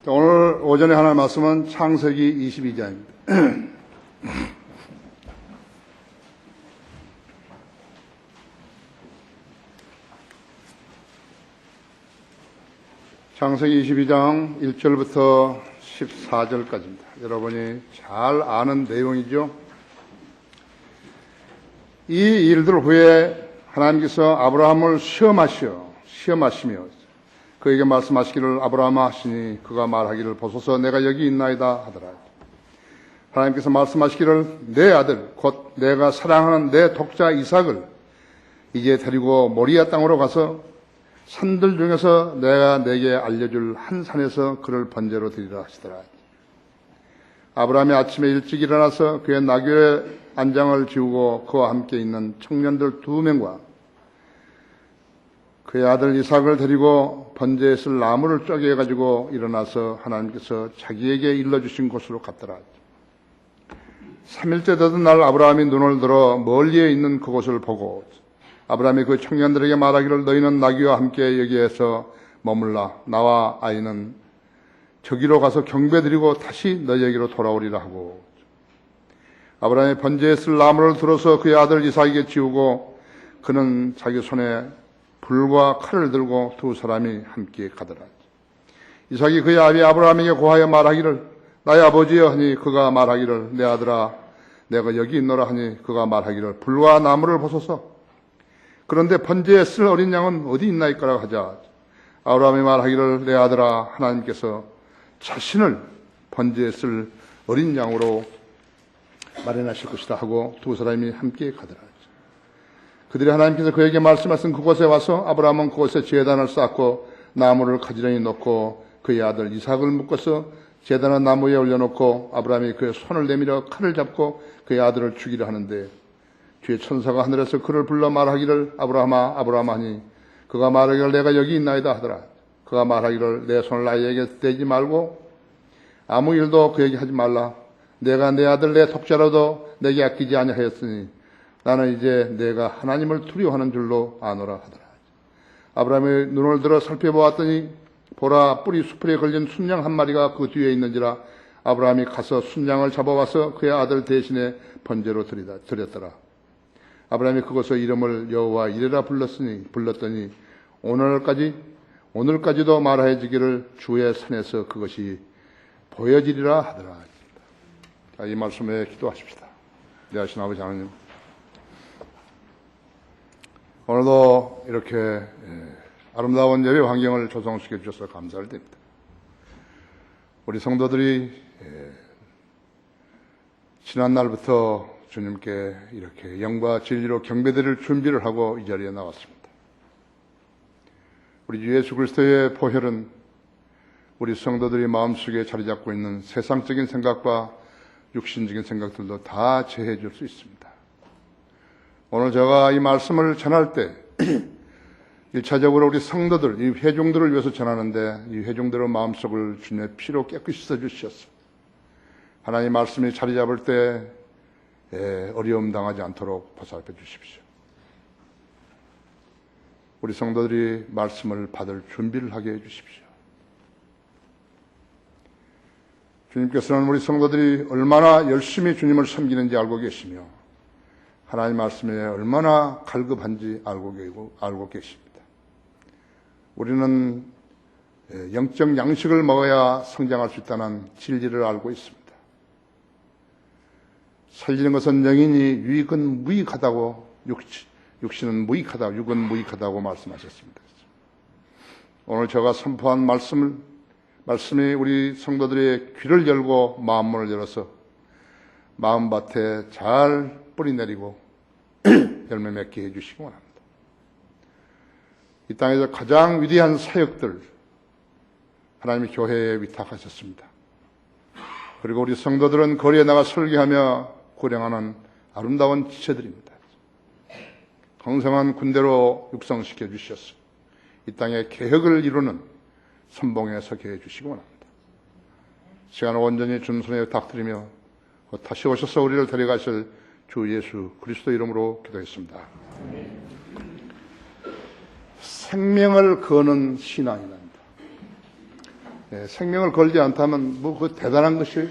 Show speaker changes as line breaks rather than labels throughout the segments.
오늘 오전에 하나의 말씀은 창세기 22장입니다. 창세기 22장 1절부터 14절까지입니다. 여러분이 잘 아는 내용이죠. 이 일들 후에 하나님께서 아브라함을 시험하시며 그에게 말씀하시기를 아브라함아 하시니 그가 말하기를 보소서 내가 여기 있나이다 하더라. 하나님께서 말씀하시기를 내 아들 곧 내가 사랑하는 내 독자 이삭을 이제 데리고 모리아 땅으로 가서 산들 중에서 내가 내게 알려줄 한 산에서 그를 번제로 드리라 하시더라. 아브라함이 아침에 일찍 일어나서 그의 나귀의 안장을 지우고 그와 함께 있는 청년들 2명과 그의 아들 이삭을 데리고 번제에 쓸 나무를 쪼개가지고 일어나서 하나님께서 자기에게 일러주신 곳으로 갔더라. 3일째 되던 날 아브라함이 눈을 들어 멀리에 있는 그곳을 보고 아브라함이 그 청년들에게 말하기를 너희는 나귀와 함께 여기에서 머물라. 나와 아이는 저기로 가서 경배드리고 다시 너희에게로 돌아오리라 하고 아브라함이 번제에 쓸 나무를 들어서 그의 아들 이삭에게 지우고 그는 자기 손에 불과 칼을 들고 2 사람이 함께 가더라. 이삭이 그의 아비 아브라함에게 고하여 말하기를 나의 아버지여 하니 그가 말하기를 내 아들아 내가 여기 있노라 하니 그가 말하기를 불과 나무를 보소서. 그런데 번제에 쓸 어린 양은 어디 있나이까라 하자 아브라함이 말하기를 내 아들아 하나님께서 자신을 번제에 쓸 어린 양으로 마련하실 것이다 하고 2 사람이 함께 가더라. 그들이 하나님께서 그에게 말씀하신 그곳에 와서 아브라함은 그곳에 제단을 쌓고 나무를 가지런히 놓고 그의 아들 이삭을 묶어서 제단의 나무에 올려놓고 아브라함이 그의 손을 내밀어 칼을 잡고 그의 아들을 죽이려 하는데 뒤에 천사가 하늘에서 그를 불러 말하기를 아브라함아 아브라함아 하니 그가 말하기를 내가 여기 있나이다 하더라. 그가 말하기를 내 손을 아이에게 대지 말고 아무 일도 그에게 하지 말라. 내가 내 아들 내 독자라도 내게 아끼지 아니하였으니 나는 이제 내가 하나님을 두려워하는 줄로 아노라 하더라. 아브라함이 눈을 들어 살펴보았더니 보라 뿌리 수풀에 걸린 순양 한 마리가 그 뒤에 있는지라 아브라함이 가서 순양을 잡아와서 그의 아들 대신에 번제로 드렸더라. 아브라함이 그곳의 이름을 여호와 이레라 불렀더니 오늘까지도 말하여지기를 주의 산에서 그것이 보여지리라 하더라. 자, 이 말씀에 기도하십시다. 내 하신 아버지 하나님, 오늘도 이렇게 아름다운 예배 환경을 조성시켜 주셔서 감사를 드립니다. 우리 성도들이 지난날부터 주님께 이렇게 영과 진리로 경배드릴 준비를 하고 이 자리에 나왔습니다. 우리 주 예수 그리스도의 보혈은 우리 성도들이 마음속에 자리 잡고 있는 세상적인 생각과 육신적인 생각들도 다 제해해 줄 수 있습니다. 오늘 제가 이 말씀을 전할 때 1차적으로 우리 성도들, 이 회중들을 위해서 전하는데 이 회중들의 마음속을 주님의 피로 깨끗이 씻어주셔서 하나님 말씀이 자리 잡을 때 어려움 당하지 않도록 보살펴 주십시오. 우리 성도들이 말씀을 받을 준비를 하게 해 주십시오. 주님께서는 우리 성도들이 얼마나 열심히 주님을 섬기는지 알고 계시며 하나님 말씀에 얼마나 갈급한지 알고 계십니다. 우리는 영적 양식을 먹어야 성장할 수 있다는 진리를 알고 있습니다. 살리는 것은 영이니 육은 무익하다고 육신은 무익하다, 육은 무익하다고 말씀하셨습니다. 오늘 제가 선포한 말씀이 우리 성도들의 귀를 열고 마음문을 열어서 마음밭에 잘 뿌리 내리고 열매 맺게 해주시기 원합니다. 이 땅에서 가장 위대한 사역들 하나님의 교회에 위탁하셨습니다. 그리고 우리 성도들은 거리에 나가 설교하며 고령하는 아름다운 지체들입니다. 강성한 군대로 육성시켜 주셔서 이 땅에 개혁을 이루는 선봉에 서게 해주시기 원합니다. 시간을 온전히 주님 손에 부탁드리며 다시 오셔서 우리를 데려가실 주 예수 그리스도 이름으로 기도했습니다. 생명을 거는 신앙이란다. 생명을 걸지 않다면 뭐 그 대단한 것이에요.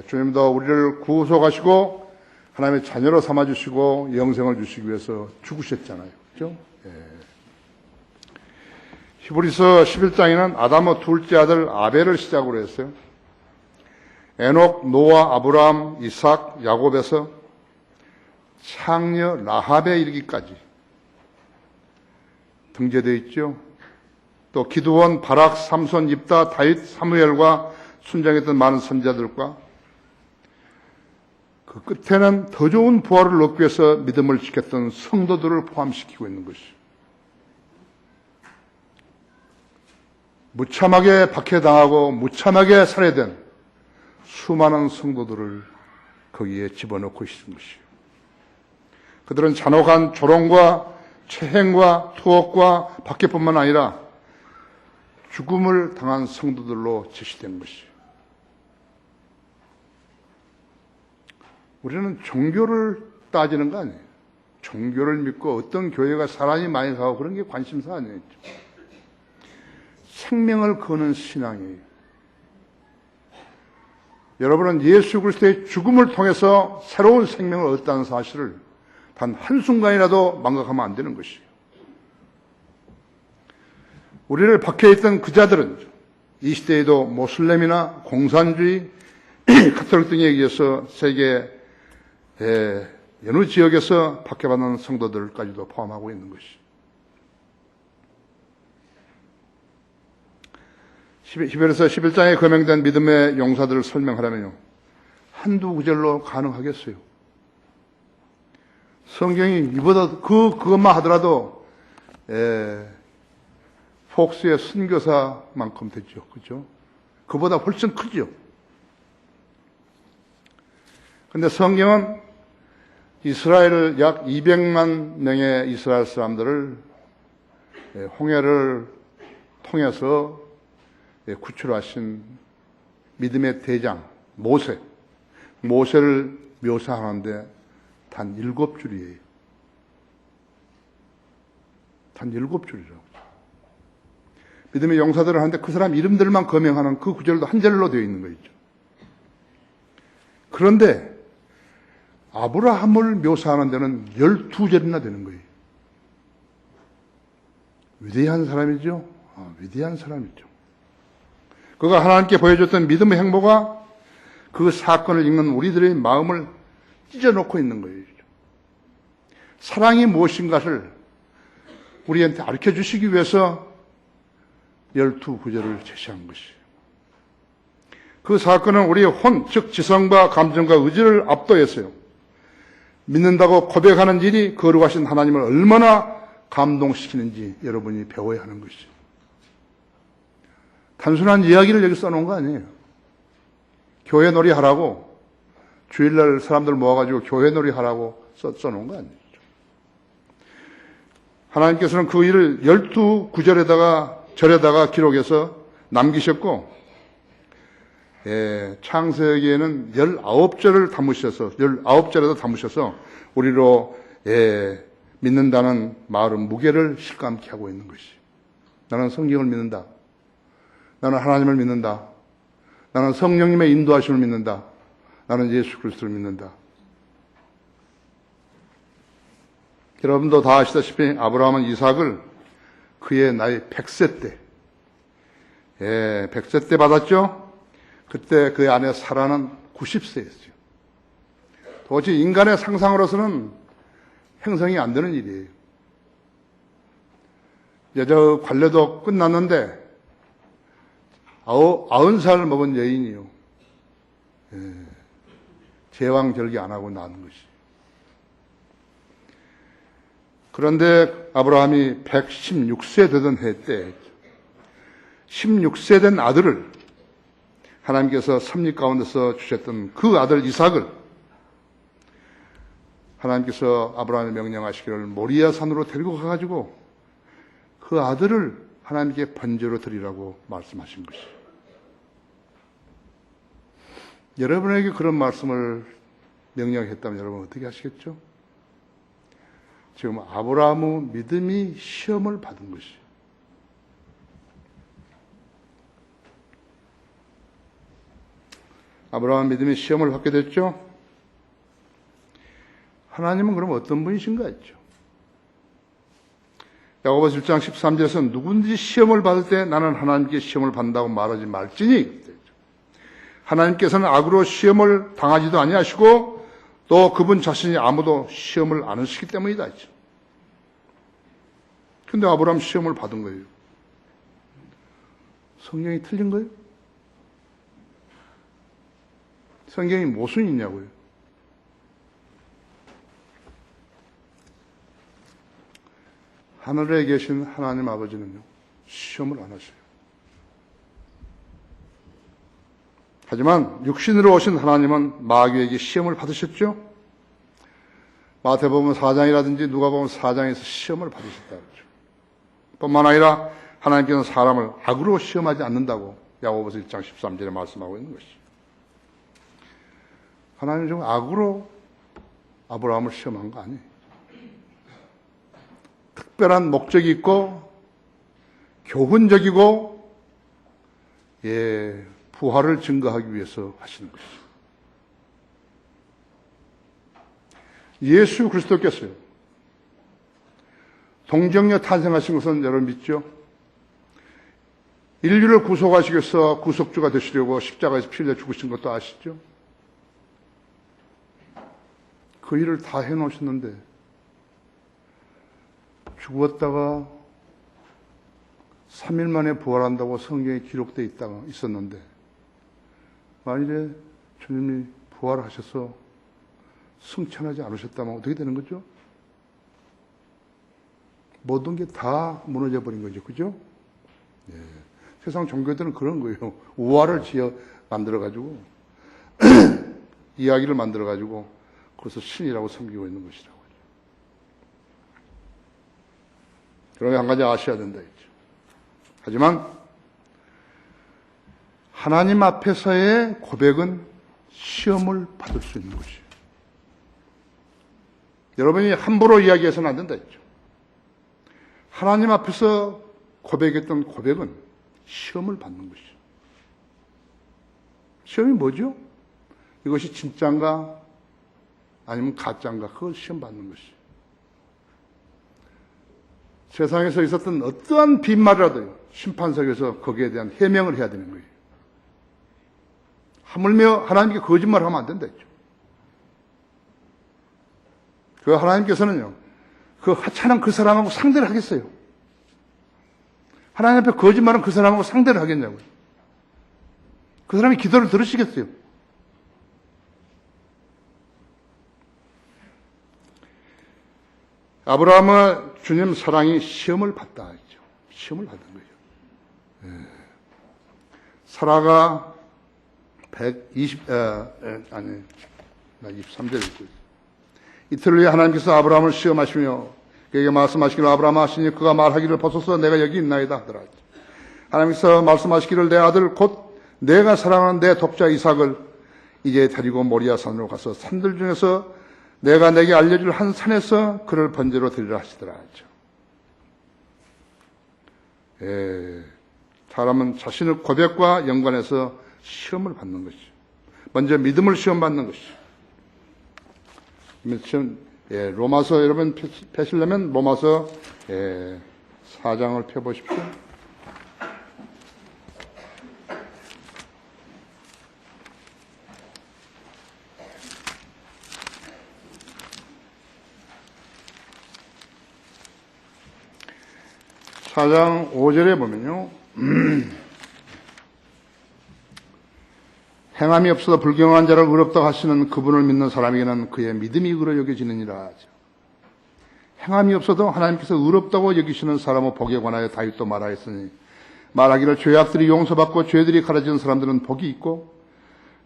주님도 우리를 구속하시고 하나님의 자녀로 삼아주시고 영생을 주시기 위해서 죽으셨잖아요. 그렇죠? 히브리서 11장에는 아담의 둘째 아들 아벨을 시작으로 했어요. 에녹, 노아, 아브라함, 이삭, 야곱에서 창녀 라합에 이르기까지 등재되어 있죠. 또 기드온, 바락, 삼손, 입다, 다윗, 사무엘과 순장했던 많은 선자들과 그 끝에는 더 좋은 부활을 얻기 위해서 믿음을 지켰던 성도들을 포함시키고 있는 것이죠. 무참하게 박해당하고 무참하게 살해된 수많은 성도들을 거기에 집어넣고 있는 것이요. 그들은 잔혹한 조롱과 체행과 투옥과 박해뿐만 아니라 죽음을 당한 성도들로 제시된 것이요. 우리는 종교를 따지는 거 아니에요. 종교를 믿고 어떤 교회가 사람이 많이 가고 그런 게 관심사 아니에요. 생명을 거는 신앙이에요. 여러분은 예수 그리스도의 죽음을 통해서 새로운 생명을 얻었다는 사실을 단 한순간이라도 망각하면 안 되는 것이에요. 우리를 박해했던 그 자들은 이 시대에도 모슬렘이나 공산주의, 카톨릭 등에 의해서 세계 여느 지역에서 박해받는 성도들까지도 포함하고 있는 것이죠. 히브리서 11장에 거명된 믿음의 용사들을 설명하려면요, 한두 구절로 가능하겠어요. 성경이 이보다 그것만 하더라도 폭스의 선교사만큼 되죠. 그죠? 그보다 훨씬 크죠. 근데 성경은 이스라엘을 약 200만 명의 이스라엘 사람들을 홍해를 통해서 구출하신 믿음의 대장 모세를 묘사하는데 단 7줄이에요. 단 7줄이라고. 믿음의 용사들을 하는데 그 사람 이름들만 거명하는 그 구절도 한 절로 되어 있는 거죠. 그런데 아브라함을 묘사하는 데는 12절이나 되는 거예요. 위대한 사람이죠. 위대한 사람이죠. 그가 하나님께 보여줬던 믿음의 행보가 그 사건을 읽는 우리들의 마음을 찢어놓고 있는 거예요. 사랑이 무엇인가를 우리한테 가르쳐 주시기 위해서 12구절을 제시한 것이에요. 그 사건은 우리의 즉 지성과 감정과 의지를 압도했어요. 믿는다고 고백하는 일이 거룩하신 하나님을 얼마나 감동시키는지 여러분이 배워야 하는 것이죠. 단순한 이야기를 여기 써놓은 거 아니에요. 교회 놀이 하라고, 주일날 사람들 모아가지고 교회 놀이 하라고 써놓은 거 아니에요. 하나님께서는 그 일을 12구절에다가 기록해서 남기셨고, 창세기에는 19절을 담으셔서, 19절에도 담으셔서, 우리로, 믿는다는 말은 무게를 실감케 하고 있는 것이. 나는 성경을 믿는다. 나는 하나님을 믿는다. 나는 성령님의 인도하심을 믿는다. 나는 예수 그리스도를 믿는다. 여러분도 다 아시다시피 아브라함은 이삭을 그의 나이 100세 때, 100세 때 받았죠? 그때 그의 아내 사라는 90세였어요. 도저히 인간의 상상으로서는 형성이 안 되는 일이에요. 여자 관례도 끝났는데 90살 먹은 여인이요. 제왕 절개 안 하고 낳은 것이. 그런데 아브라함이 116세 되던 해 때 16세 된 아들을 하나님께서 섭리 가운데서 주셨던 그 아들 이삭을 하나님께서 아브라함에 명령하시기를 모리아 산으로 데리고 가가지고 그 아들을 하나님께 번제로 드리라고 말씀하신 것이에요. 여러분에게 그런 말씀을 명령했다면 여러분 어떻게 하시겠죠? 지금 아브라함의 믿음이 시험을 받은 것이에요. 아브라함 믿음이 시험을 받게 됐죠. 하나님은 그럼 어떤 분이신가 했죠. 야고보서 1장 13절에서 누구든지 시험을 받을 때 나는 하나님께 시험을 받는다고 말하지 말지니, 하나님께서는 악으로 시험을 당하지도 아니하시고 또 그분 자신이 아무도 시험을 안 하시기 때문이다. 근데 아브라함 시험을 받은 거예요. 성경이 틀린 거예요? 성경이 모순이냐고요. 하늘에 계신 하나님 아버지는요, 시험을 안 하셔요. 하지만 육신으로 오신 하나님은 마귀에게 시험을 받으셨죠. 마태복음 4장이라든지 누가복음 4장에서 시험을 받으셨다 그러죠. 뿐만 아니라 하나님께서는 사람을 악으로 시험하지 않는다고 야고보서 1장 13절에 말씀하고 있는 것이죠. 하나님은 좀 악으로 아브라함을 시험한 거 아니에요. 특별한 목적이 있고 교훈적이고 부활을 증거하기 위해서 하시는 것이죠. 예수 그리스도께서요, 동정녀 탄생하신 것은 여러분 믿죠? 인류를 구속하시기 위해서 구속주가 되시려고 십자가에서 피 흘려 죽으신 것도 아시죠? 그 일을 다 해놓으셨는데 죽었다가 3일 만에 부활한다고 성경에 기록되어 있었는데 만일에 주님이 부활하셔서 승천하지 않으셨다면 어떻게 되는 거죠? 모든 게 다 무너져 버린 거죠. 그죠? 예. 세상 종교들은 그런 거예요. 우화를 만들어가지고 이야기를 만들어가지고 그래서 신이라고 섬기고 있는 것이라고. 그러면 한 가지 아셔야 된다 했죠. 하지만 하나님 앞에서의 고백은 시험을 받을 수 있는 것이에요. 여러분이 함부로 이야기해서는 안 된다 했죠. 하나님 앞에서 고백했던 고백은 시험을 받는 것이죠. 시험이 뭐죠? 이것이 진짜인가 아니면 가짜인가, 그걸 시험 받는 것이죠. 세상에서 있었던 어떠한 빈말이라도 심판석에서 거기에 대한 해명을 해야 되는 거예요. 하물며 하나님께 거짓말을 하면 안 된다 했죠. 그 하나님께서는요, 그 하찮은 그 사람하고 상대를 하겠어요? 하나님 앞에 거짓말은 그 사람하고 상대를 하겠냐고요. 그 사람이 기도를 들으시겠어요? 아브라함은 주님 사랑이 시험을 받다 했죠. 시험을 받은 거예요. 사라가 23절 읽고 있어요. 이틀 후에 하나님께서 아브라함을 시험하시며 그에게 말씀하시기를 아브라함아 하시니 그가 말하기를 보소서 내가 여기 있나이다 하더라. 하나님께서 말씀하시기를 내 아들 곧 내가 사랑하는 내 독자 이삭을 이제 데리고 모리아 산으로 가서 산들 중에서 내가 내게 알려줄 한 산에서 그를 번제로 드리라 하시더라. 사람은 자신의 고백과 연관해서 시험을 받는 것이죠. 먼저 믿음을 시험받는 것이죠. 로마서 여러분 펴시려면 로마서 4장을 펴보십시오. 사장 5절에 보면요. 행함이 없어도 불경한 자를 의롭다고 하시는 그분을 믿는 사람에게는 그의 믿음이 의로 여겨지느니라 하죠. 행함이 없어도 하나님께서 의롭다고 여기시는 사람의 복에 관하여 다윗도 말하였으니 말하기를 죄악들이 용서받고 죄들이 가려지는 사람들은 복이 있고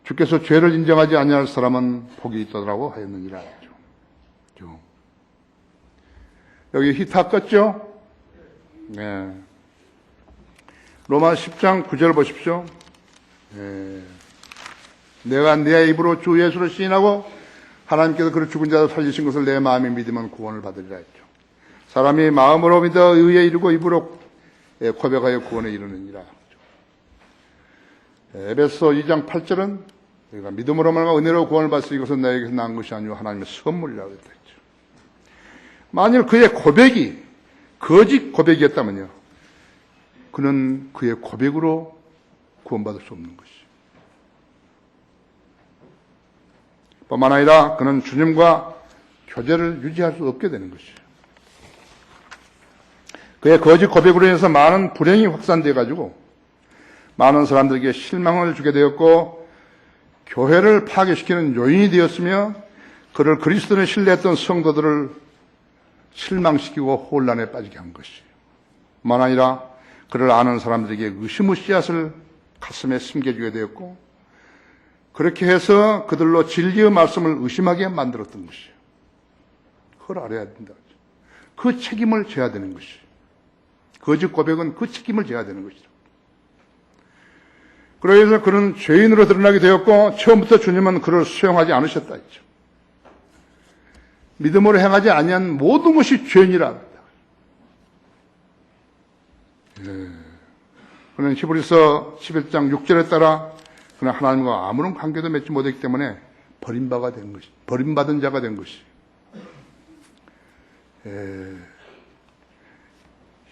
주께서 죄를 인정하지 아니할 사람은 복이 있더라고 하였느니라 하죠. 여기 히타 껐죠? 네. 로마 10장 9절 보십시오. 내가 내 입으로 주 예수를 시인하고 하나님께서 그를 죽은 자를 살리신 것을 내 마음에 믿으면 구원을 받으리라 했죠. 사람이 마음으로 믿어 의에 이르고 입으로 고백하여 구원에 이르느니라. 에베소 2장 8절은 내가 믿음으로 말하면 은혜로 구원을 받으니 이것은 나에게서 난 것이 아니고 하나님의 선물이라고 했죠. 만일 그의 고백이 거짓 고백이었다면요, 그는 그의 고백으로 구원받을 수 없는 것이죠. 뿐만 아니라 그는 주님과 교제를 유지할 수 없게 되는 것이죠. 그의 거짓 고백으로 인해서 많은 불행이 확산되어 가지고 많은 사람들에게 실망을 주게 되었고 교회를 파괴시키는 요인이 되었으며 그를 그리스도를 신뢰했던 성도들을 실망시키고 혼란에 빠지게 한 것이에요. 뿐만 아니라 그를 아는 사람들에게 의심의 씨앗을 가슴에 심겨주게 되었고 그렇게 해서 그들로 진리의 말씀을 의심하게 만들었던 것이에요. 그걸 알아야 된다. 그 책임을 져야 되는 것이에요. 거짓 고백은 그 책임을 져야 되는 것이죠. 그래서 그는 죄인으로 드러나게 되었고 처음부터 주님은 그를 수용하지 않으셨다 했죠. 믿음으로 행하지 아니한 모든 것이 죄인이라. 그는 히브리서 11장 6절에 따라 그는 하나님과 아무런 관계도 맺지 못했기 때문에 버림받은 자가 된 것이.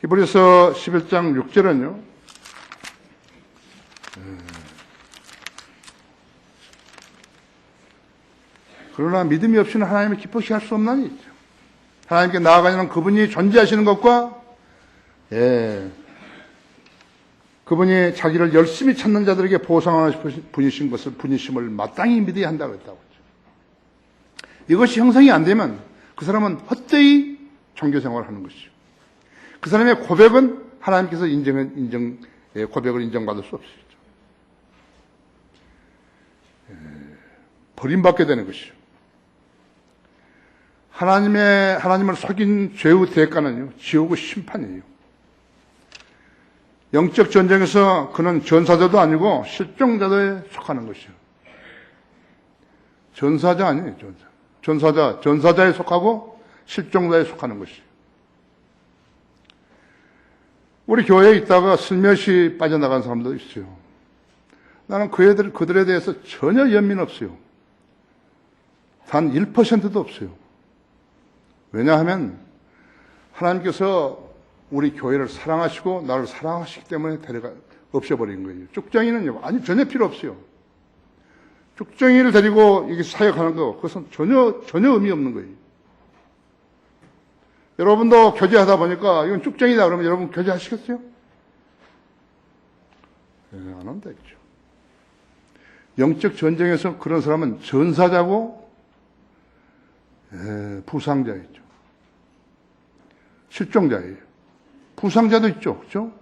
히브리서 11장 6절은요. 그러나 믿음이 없이는 하나님을 기쁘시게 할 수 없나니 하나님께 나아가려는 그분이 존재하시는 것과 그분이 자기를 열심히 찾는 자들에게 보상하는 분이신 것을 분이심을 마땅히 믿어야 한다고 했다고 했죠. 이것이 형성이 안 되면 그 사람은 헛되이 종교 생활을 하는 것이죠. 그 사람의 고백은 하나님께서 고백을 인정받을 수 없어요. 버림받게 되는 것이죠. 하나님을 속인 죄의 대가는요, 지옥의 심판이에요. 영적 전쟁에서 그는 전사자도 아니고 실종자도에 속하는 것이에요. 전사자 아니에요, 전사자에 속하고 실종자에 속하는 것이에요. 우리 교회에 있다가 슬며시 빠져나간 사람도 있어요. 나는 그들에 대해서 전혀 연민 없어요. 단 1%도 없어요. 왜냐하면 하나님께서 우리 교회를 사랑하시고 나를 사랑하시기 때문에 없애버린 거예요. 쭉정이는요, 전혀 필요 없어요. 쭉정이를 데리고 이게 사역하는 거, 그것은 전혀 의미 없는 거예요. 여러분도 교제하다 보니까 이건 쭉정이다 그러면 여러분 교제하시겠어요? 안 한다 했죠. 영적 전쟁에서 그런 사람은 전사자고 부상자였죠. 실종자예요. 부상자도 있죠. 그렇죠?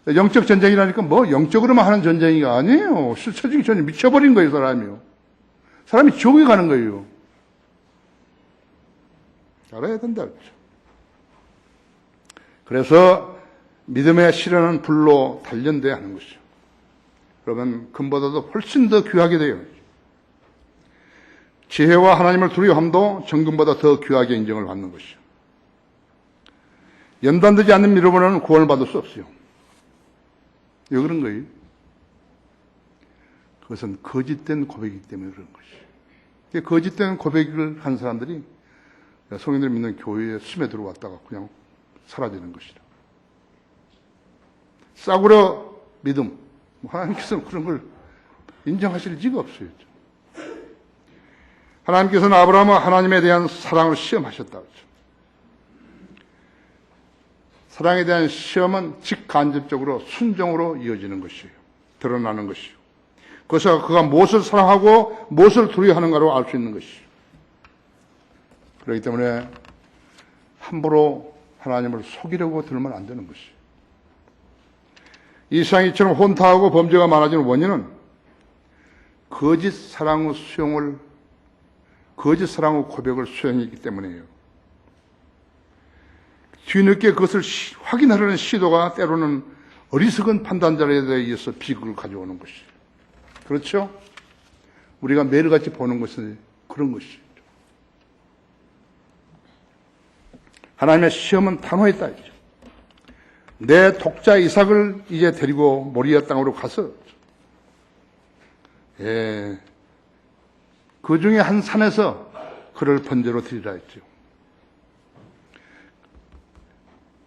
영적 전쟁이라니까 뭐 영적으로만 하는 전쟁이 아니에요. 실체적인 전쟁, 미쳐버린 거예요, 사람이요. 사람이 지옥에 가는 거예요. 알아야 된다 그렇죠. 그래서 믿음의 실현은 불로 단련돼야 하는 것이죠. 그러면 금보다도 훨씬 더 귀하게 돼요. 지혜와 하나님을 두려워함도 정금보다 더 귀하게 인정을 받는 것이죠. 연단되지 않는 믿음으로는 구원을 받을 수 없어요. 왜 그런 거예요? 그것은 거짓된 고백이기 때문에 그런 것이에요. 거짓된 고백을 한 사람들이 성인들 믿는 교회에 스며 들어왔다가 그냥 사라지는 것이다. 싸구려 믿음. 하나님께서는 그런 걸 인정하실 리가 없어요. 하나님께서는 아브라함은 하나님에 대한 사랑을 시험하셨다. 사랑에 대한 시험은 직간접적으로 순종으로 이어지는 것이에요. 드러나는 것이에요. 그래서 그가 무엇을 사랑하고 무엇을 두려워하는가로 알 수 있는 것이에요. 그렇기 때문에 함부로 하나님을 속이려고 들면 안 되는 것이에요. 이 세상이 이처럼 혼탁하고 범죄가 많아지는 원인은 거짓 사랑의 고백을 수행했기 때문이에요. 뒤늦게 그것을 확인하려는 시도가 때로는 어리석은 판단자에 의해서 비극을 가져오는 것이에요. 그렇죠? 우리가 매일같이 보는 것은 그런 것이죠. 하나님의 시험은 단호했다. 내 독자 이삭을 이제 데리고 모리아 땅으로 가서 그 중에 한 산에서 그를 번제로 드리라 했죠.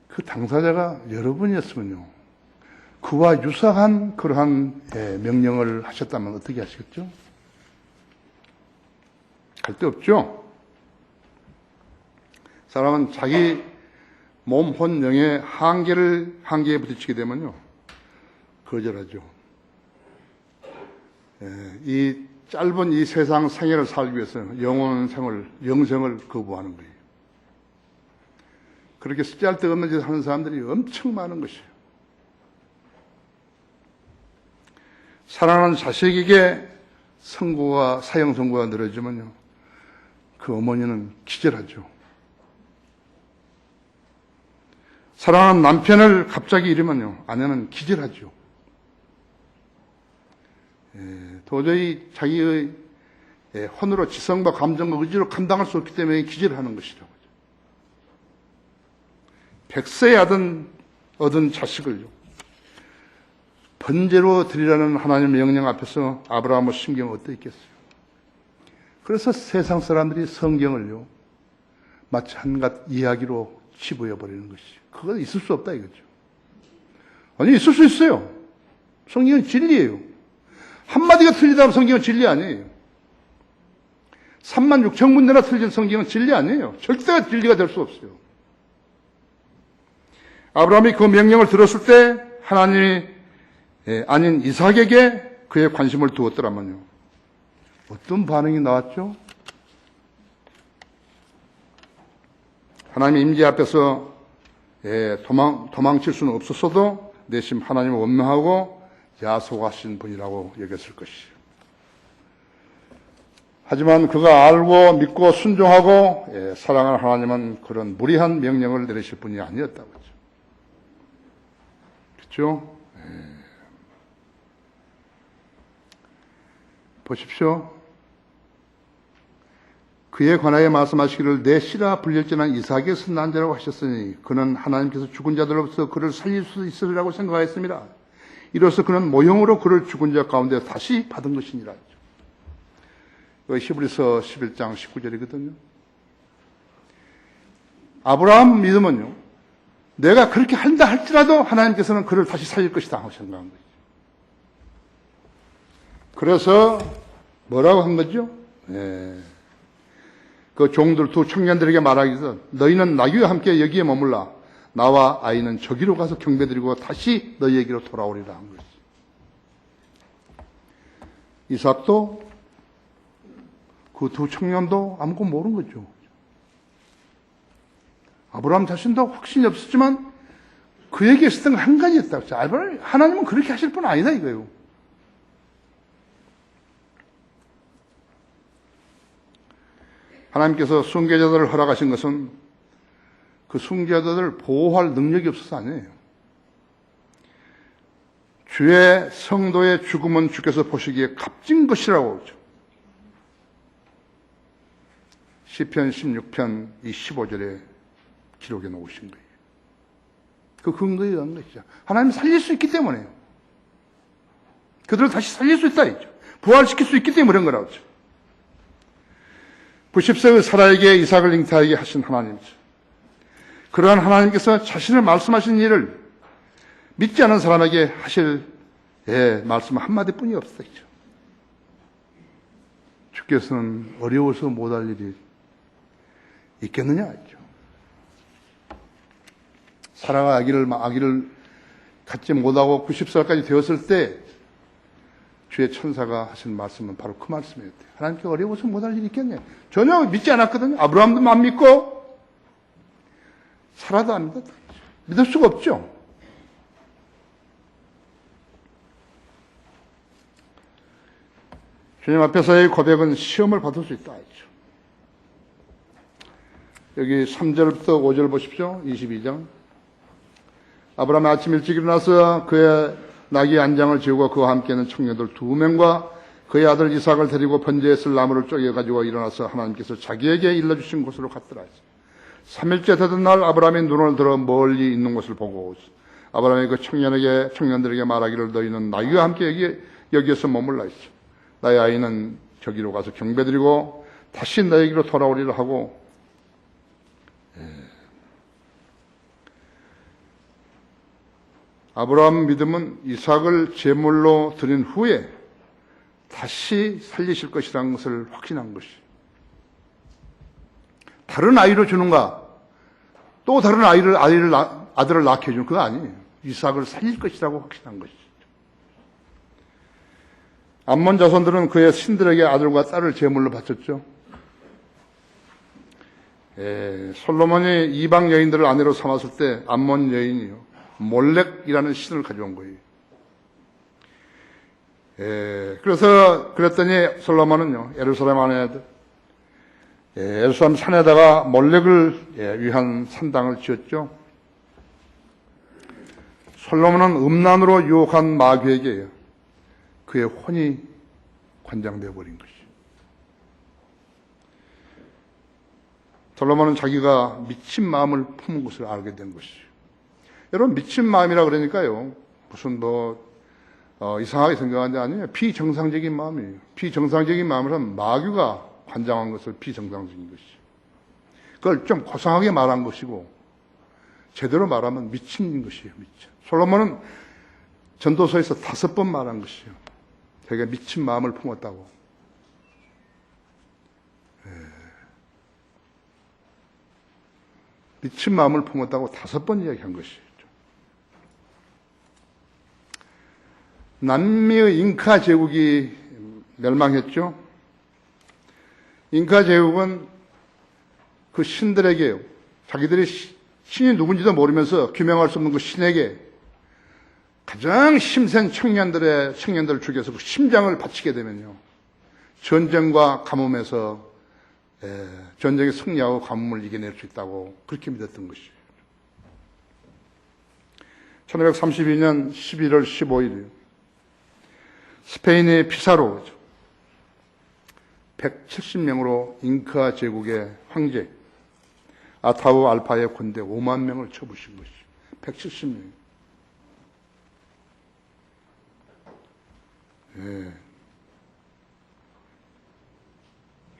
그 당사자가 여러분이었으면요, 그와 유사한 그러한 명령을 하셨다면 어떻게 하시겠죠? 할 데 없죠. 사람은 자기 몸, 혼, 영의 한계에 부딪히게 되면요, 거절하죠. 이 짧은 이 세상 생애를 살기 위해서 영생을 거부하는 거예요. 그렇게 쓰잘데없는 짓을 하는 사람들이 엄청 많은 것이에요. 사랑하는 자식에게 사형 선고가 늘어지면요, 그 어머니는 기절하죠. 사랑하는 남편을 갑자기 잃으면요, 아내는 기절하죠. 도저히 자기의 혼으로, 지성과 감정과 의지로 감당할 수 없기 때문에 기절하는 것이라고. 100세 얻은 자식을요, 번제로 드리라는 하나님의 명령 앞에서 아브라함의 심경은 어떠했겠어요? 그래서 세상 사람들이 성경을요, 마치 한갓 이야기로 치부해버리는 것이죠. 그건 있을 수 없다 이거죠. 아니, 있을 수 있어요. 성경은 진리예요. 한마디가 틀리다면 성경은 진리 아니에요. 36,000군데나 틀린 성경은 진리 아니에요. 절대 진리가 될 수 없어요. 아브라함이 그 명령을 들었을 때 하나님이 아닌 이삭에게 그의 관심을 두었더라면요, 어떤 반응이 나왔죠? 하나님의 임재 앞에서 도망칠 수는 없었어도 내심 하나님을 원망하고 야속하신 분이라고 여겼을 것이에요. 하지만 그가 알고 믿고 순종하고 사랑하는 하나님은 그런 무리한 명령을 내리실 분이 아니었다고 하죠. 그렇죠? 보십시오. 그에 관하여 말씀하시기를 내 씨라 불릴지는 이삭에서 난 자라고 하셨으니 그는 하나님께서 죽은 자들로부터 그를 살릴 수 있으리라고 생각하였습니다. 이로써 그는 모형으로 그를 죽은 자 가운데 다시 받은 것이니라. 이거 히브리서 11장 19절이거든요. 아브라함 믿음은요, 내가 그렇게 한다 할지라도 하나님께서는 그를 다시 살릴 것이다 하고 생각한 거죠. 그래서 뭐라고 한 거죠? 그 종들 두 청년들에게 말하기서 너희는 나귀와 함께 여기에 머물라. 나와 아이는 저기로 가서 경배드리고 다시 너희에게로 돌아오리라 한 거지. 이삭도 그 두 청년도 아무것도 모르는 거죠. 아브라함 자신도 확신이 없었지만 그에게 있었던 건 한 가지였다고. 하나님은 그렇게 하실 분 아니다 이거예요. 하나님께서 순교자들을 허락하신 것은 그 순교자들을 보호할 능력이 없어서 아니에요. 주의 성도의 죽음은 주께서 보시기에 값진 것이라고 그러죠. 시편 16편 이 15절에 기록해 놓으신 거예요. 그 근거에 의한 것이죠. 하나님 살릴 수 있기 때문에요. 그들을 다시 살릴 수 있다 했죠. 부활시킬 수 있기 때문에 그런 거라고 하죠. 90세의 사라에게 이삭을 잉태하게 하신 하나님이죠. 그러한 하나님께서 자신을 말씀하신 일을 믿지 않은 사람에게 하실 말씀 한마디뿐이 없었죠. 주께서는 어려워서 못할 일이 있겠느냐 했죠. 사라가 아기를 갖지 못하고 90살까지 되었을 때 주의 천사가 하신 말씀은 바로 그 말씀이었대요. 하나님께 어려워서 못할 일이 있겠냐. 전혀 믿지 않았거든요. 아브라함도 안 믿고 사라도 안 믿었다. 믿을 수가 없죠. 주님 앞에서의 고백은 시험을 받을 수 있다 했죠. 여기 3절부터 5절 보십시오. 22장. 아브라함이 아침 일찍 일어나서 그의 나귀 안장을 지우고 그와 함께는 청년들 2명과 그의 아들 이삭을 데리고 번제에 쓸 나무를 쪼개가지고 일어나서 하나님께서 자기에게 일러주신 곳으로 갔더라. 3일째 되던 날 아브라함이 눈을 들어 멀리 있는 곳을 보고 아브라함이 그 청년들에게 말하기를 너희는 나귀와 함께 여기에서 머물라 했죠. 나의 아이는 저기로 가서 경배드리고 다시 너에게로 돌아오리라 하고, 아브라함 믿음은 이삭을 제물로 드린 후에 다시 살리실 것이라는 것을 확신한 것이에요. 다른 아이로 주는가, 또 다른 아들을 낳게 해주는 그거 아니에요. 이삭을 살릴 것이라고 확신한 것이죠. 암몬 자손들은 그의 신들에게 아들과 딸을 제물로 바쳤죠. 솔로몬이 이방 여인들을 아내로 삼았을 때 암몬 여인이요, 몰렉이라는 신을 가져온 거예요. 그랬더니 솔로몬은요, 예루살렘 안에, 예루살렘 산에다가 몰렉을 위한 산당을 지었죠. 솔로몬은 음란으로 유혹한 마귀에게 그의 혼이 관장되어 버린 것이죠. 솔로몬은 자기가 미친 마음을 품은 것을 알게 된 것이죠. 여러분, 미친 마음이라 그러니까요, 무슨 이상하게 생각하는 게 아니에요. 비정상적인 마음이에요. 비정상적인 마음은 마귀가 관장한 것을 비정상적인 것이죠. 그걸 좀 고상하게 말한 것이고, 제대로 말하면 미친 것이에요. 미친. 솔로몬은 전도서에서 5번 말한 것이에요. 자기가 미친 마음을 품었다고. 미친 마음을 품었다고 5번 이야기한 것이죠. 남미의 잉카 제국이 멸망했죠. 잉카 제국은 그 신들에게, 자기들이 신이 누군지도 모르면서 규명할 수 없는 그 신에게 가장 힘센 청년들을 죽여서 그 심장을 바치게 되면요, 전쟁과 가뭄에서 전쟁에 승리하고 가뭄을 이겨낼 수 있다고 그렇게 믿었던 것이에요. 1532년 11월 15일이요. 스페인의 피사로죠. 170명으로 잉카 제국의 황제 아타우 알파의 군대 5만 명을 쳐부신 것이죠. 170명.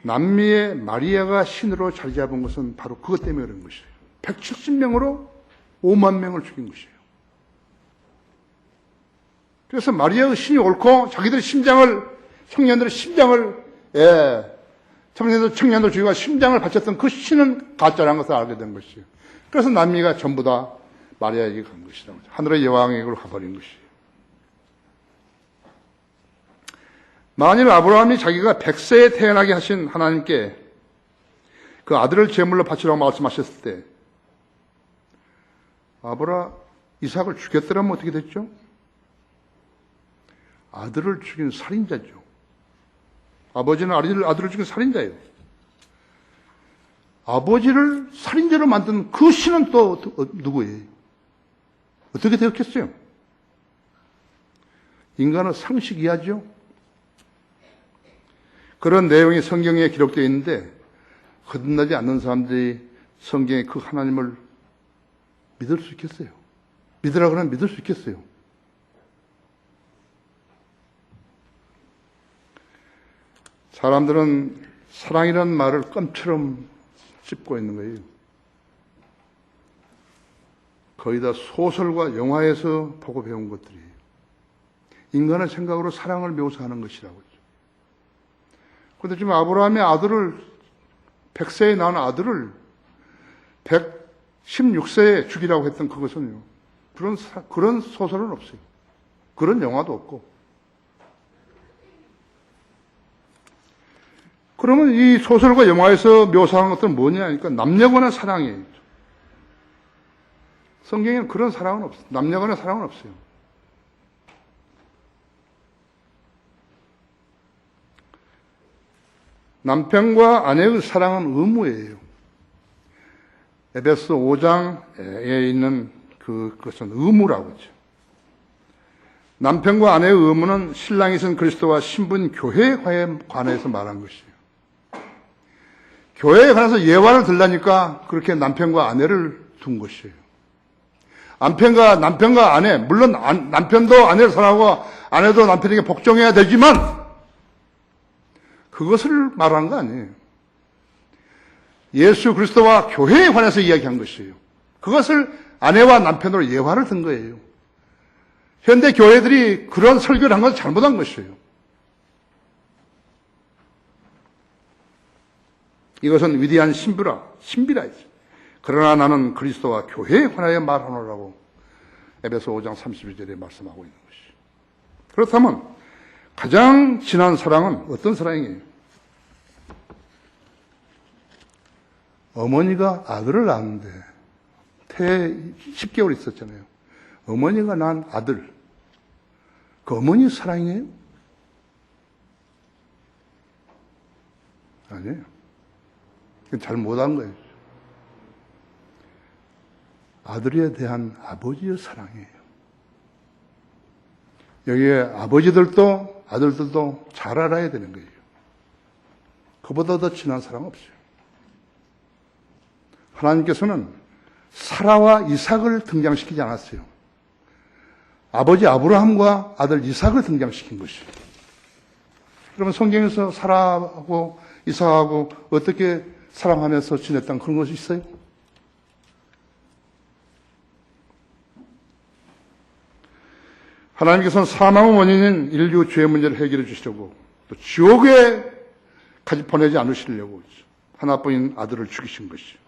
남미의 마리아가 신으로 자리 잡은 것은 바로 그것 때문에 그런 것이에요. 170명으로 5만 명을 죽인 것이에요. 그래서 마리아의 신이 옳고 자기들의 청년들의 청년들 주위가 심장을 바쳤던 그 신은 가짜라는 것을 알게 된 것이에요. 그래서 남미가 전부 다 마리아에게 간 것이라고. 하늘의 여왕에게로 가버린 것이에요. 만일 아브라함이 자기가 100세에 태어나게 하신 하나님께 그 아들을 제물로 바치라고 말씀하셨을 때 이삭을 죽였더라면 어떻게 됐죠? 아들을 죽인 살인자죠. 아버지는 아들을 죽인 살인자예요. 아버지를 살인자로 만든 그 신은 또 누구예요? 어떻게 되었겠어요? 인간은 상식 이하죠. 그런 내용이 성경에 기록되어 있는데 거듭나지 않는 사람들이 성경의 그 하나님을 믿을 수 있겠어요? 믿으라고 하면 믿을 수 있겠어요? 사람들은 사랑이라는 말을 껌처럼 씹고 있는 거예요. 거의 다 소설과 영화에서 보고 배운 것들이에요. 인간의 생각으로 사랑을 묘사하는 것이라고. 그런데 지금 아브라함의 아들을 100세에 낳은 아들을 116세에 죽이라고 했던 그것은요, 그런 소설은 없어요. 그런 영화도 없고. 그러면 이 소설과 영화에서 묘사한 것들은 뭐냐 하니까 남녀간의 사랑이에요. 성경에는 그런 사랑은 없어요. 남녀간의 사랑은 없어요. 남편과 아내의 사랑은 의무예요. 에베소 5장에 있는 그것은 의무라고 하죠. 남편과 아내의 의무는 신랑이 선 그리스도와 신부인 교회에 관해서 말한 것이에요. 교회에 관해서 예화를 들라니까 그렇게 남편과 아내를 둔 것이에요. 남편과 아내, 물론 남편도 아내를 사랑하고 아내도 남편에게 복종해야 되지만 그것을 말하는 거 아니에요. 예수 그리스도와 교회에 관해서 이야기한 것이에요. 그것을 아내와 남편으로 예화를 든 거예요. 현대 교회들이 그런 설교를 한 건 잘못한 것이에요. 이것은 위대한 신비라이죠. 그러나 나는 그리스도와 교회에 관하여 말하노라고 에베소 5장 32절에 말씀하고 있는 것이죠. 그렇다면 가장 진한 사랑은 어떤 사랑이에요? 어머니가 아들을 낳았는데 태에 10개월 있었잖아요. 어머니가 낳은 아들, 그 어머니 사랑이에요? 아니에요. 그건 잘 못한 거예요. 아들에 대한 아버지의 사랑이에요. 여기에 아버지들도 아들들도 잘 알아야 되는 거예요. 그보다 더 진한 사랑 없어요. 하나님께서는 사라와 이삭을 등장시키지 않았어요. 아버지 아브라함과 아들 이삭을 등장시킨 것이에요. 그러면 성경에서 사라하고 이삭하고 어떻게 사랑하면서 지냈다는 그런 것이 있어요? 하나님께서는 사망의 원인인 인류 죄의 문제를 해결해 주시려고 또 지옥에까지 보내지 않으시려고 하나뿐인 아들을 죽이신 것이죠.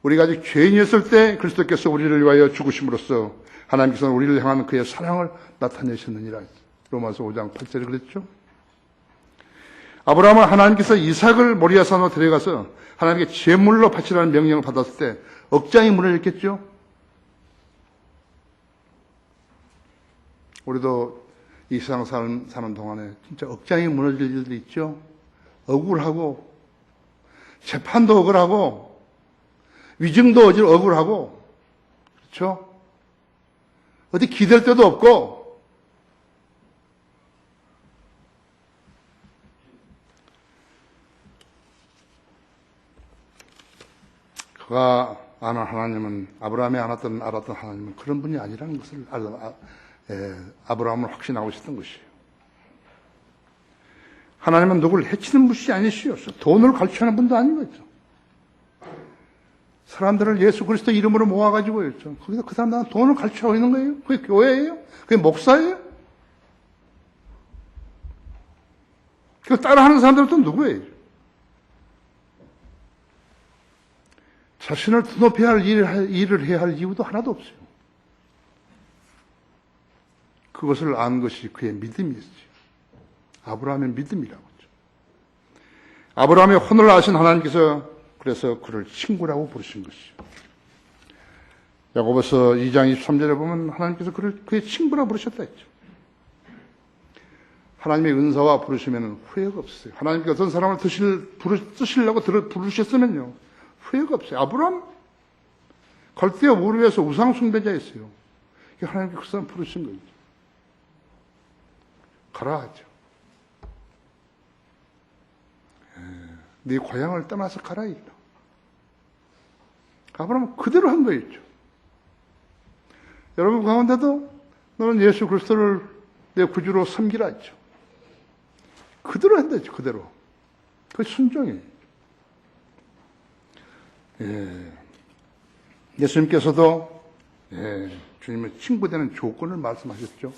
우리가 아직 죄인이었을 때 그리스도께서 우리를 위하여 죽으심으로써 하나님께서는 우리를 향한 그의 사랑을 나타내셨느니라. 로마서 5장 8절에 그랬죠. 아브라함은 하나님께서 이삭을 모리아산으로 데려가서 하나님께 제물로 바치라는 명령을 받았을 때 억장이 무너졌겠죠. 우리도 이 세상 사는 동안에 진짜 억장이 무너질 일도 있죠. 억울하고 재판도 억울하고 위증도 억울하고 그렇죠? 어디 기댈 데도 없고 그가 아는 하나님은 아브라함이 알았던 하나님은 그런 분이 아니라는 것을 아브라함을 확신하고 있었던 것이에요. 하나님은 누구를 해치는 분이 아니시오. 돈을 갈취하는 분도 아닌 거죠. 사람들을 예수 그리스도 이름으로 모아가지고 있죠. 거기서 그 사람들은 돈을 갈취하고 있는 거예요. 그게 교회예요? 그게 목사예요? 그걸 따라하는 사람들은 또 누구예요? 자신을 드높여야 할 일을 해야 할 이유도 하나도 없어요. 그것을 안 것이 그의 믿음이었죠. 아브라함의 믿음이라고 하죠. 아브라함의 혼을 아신 하나님께서 그래서 그를 친구라고 부르신 것이죠. 야고보서 2장 23절에 보면 하나님께서 그를 그의 친구라고 부르셨다 했죠. 하나님의 은사와 부르시면 후회가 없어요. 하나님께 어떤 사람을 쓰시려고 부르셨으면요 후회가 없어요. 아브라함 갈대아 우르에서 우상 숭배자였어요. 하나님께 그 사람 부르신 거죠. 가라 하죠. 네 고향을 떠나서 가라 이거. 아브라함은 그대로 한 거였죠. 여러분 가운데도 너는 예수 그리스도를 내 구주로 섬기라 했죠. 그대로 한다죠. 그대로. 그 순종이에요. 예수님께서도 주님의 친구 되는 조건을 말씀하셨죠.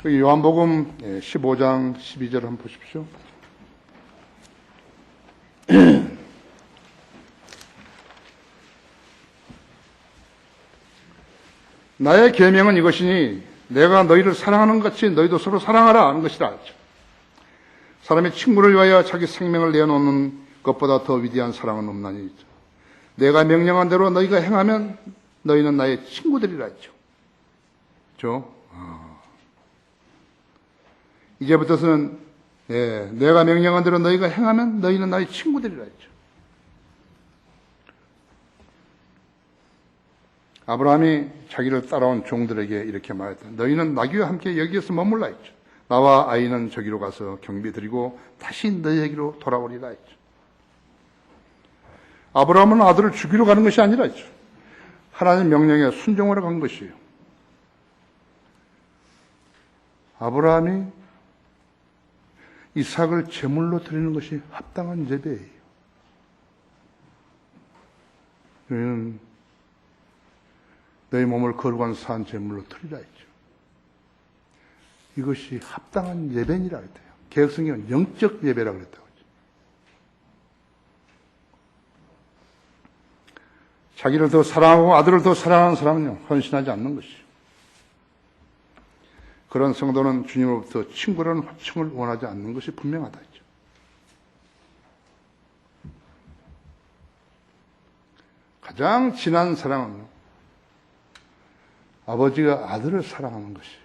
요한복음 15장 12절 한번 보십시오. 나의 계명은 이것이니 내가 너희를 사랑하는 것 같이 너희도 서로 사랑하라 하는 것이라. 사람의 친구를 위하여 자기 생명을 내어놓는 것보다 더 위대한 사랑은 없나니 내가 명령한 대로 너희가 행하면 너희는 나의 친구들이라 했죠. 그렇죠? 이제부터는 내가 명령한 대로 너희가 행하면 너희는 나의 친구들이라 했죠. 아브라함이 자기를 따라온 종들에게 이렇게 말했다. 너희는 나귀와 함께 여기에서 머물라 했죠. 나와 아이는 저기로 가서 경비 드리고 다시 너희에게로 돌아오리라 했죠. 아브라함은 아들을 죽이러 가는 것이 아니라 했죠. 하나님 명령에 순종하러 간 것이에요. 아브라함이 이삭을 제물로 드리는 것이 합당한 예배예요. 너희는 너희 몸을 거룩한 산 제물로 드리라 했죠. 이것이 합당한 예배니라 했대요. 개혁성경은 영적 예배라고 그랬다고 했죠. 자기를 더 사랑하고 아들을 더 사랑하는 사람은요, 헌신하지 않는 것이죠. 그런 성도는 주님으로부터 친구라는 호칭을 원하지 않는 것이 분명하다 했죠. 가장 진한 사랑은요, 아버지가 아들을 사랑하는 것이에요.